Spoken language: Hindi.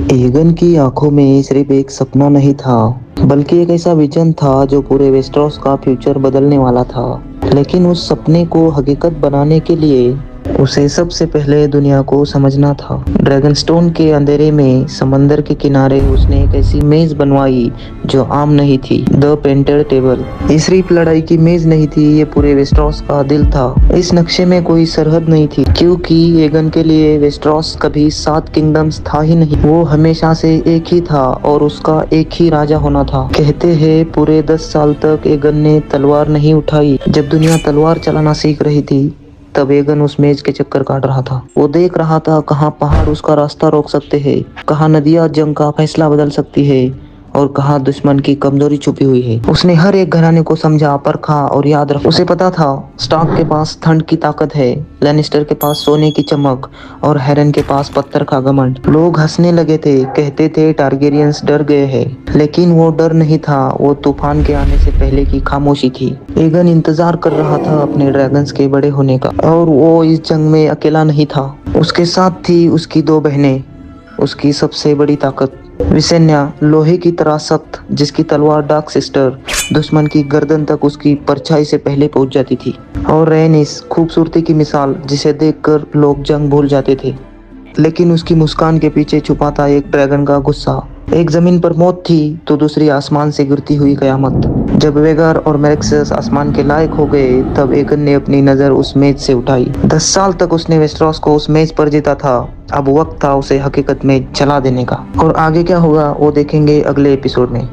एगन की आंखों में सिर्फ एक सपना नहीं था, बल्कि एक ऐसा विजन था जो पूरे वेस्टरोस का फ्यूचर बदलने वाला था। लेकिन उस सपने को हकीकत बनाने के लिए उसे सबसे पहले दुनिया को समझना था। ड्रैगनस्टोन के अंधेरे में समंदर के किनारे उसने एक ऐसी मेज बनवाई जो आम नहीं थी, द पेंटेड टेबल। ये सिर्फ लड़ाई की मेज नहीं थी, ये पूरे वेस्टरोस का दिल था। इस नक्शे में कोई सरहद नहीं थी, क्योंकि एगन के लिए वेस्टरोस कभी 7 किंगडम्स था ही नहीं। वो हमेशा से एक ही था और उसका एक ही राजा होना था। कहते हैं पूरे 10 साल तक एगन ने तलवार नहीं उठाई। जब दुनिया तलवार चलाना सीख रही थी, तब एगन उस मेज के चक्कर काट रहा था। वो देख रहा था कहाँ पहाड़ उसका रास्ता रोक सकते हैं, कहाँ नदियाँ जंग का फैसला बदल सकती है और कहाँ दुश्मन की कमजोरी छुपी हुई है। उसने हर एक घराने को समझा, परखा और याद रखा। उसे पता था स्टार्क के पास ठंड की ताकत है, लैनिस्टर के पास सोने की चमक और हेरन के पास पत्थर का घमंड। लोग हंसने लगे थे, कहते थे टारगेरियंस डर गए हैं, लेकिन वो डर नहीं था, वो तूफान के आने से पहले की खामोशी थी। एगन इंतजार कर रहा था अपने ड्रैगन्स के बड़े होने का, और वो इस जंग में अकेला नहीं था। उसके साथ थी उसकी 2 बहनें, उसकी सबसे बड़ी ताकत विसेन्या, लोहे की तरह सख्त, जिसकी तलवार डार्क सिस्टर दुश्मन की गर्दन तक उसकी परछाई से पहले पहुंच जाती थी, और रेनिस, खूबसूरती की मिसाल, जिसे देखकर लोग जंग भूल जाते थे, लेकिन उसकी मुस्कान के पीछे छुपा था एक ड्रैगन का गुस्सा। एक जमीन पर मौत थी तो दूसरी आसमान से गिरती हुई कयामत। जब वेगर और मेरेक्सस आसमान के लायक हो गए, तब एगन ने अपनी नजर उस मेज से उठाई। 10 साल तक उसने वेस्टरोस को उस मेज पर जीता था, अब वक्त था उसे हकीकत में चला देने का। और आगे क्या होगा वो देखेंगे अगले एपिसोड में।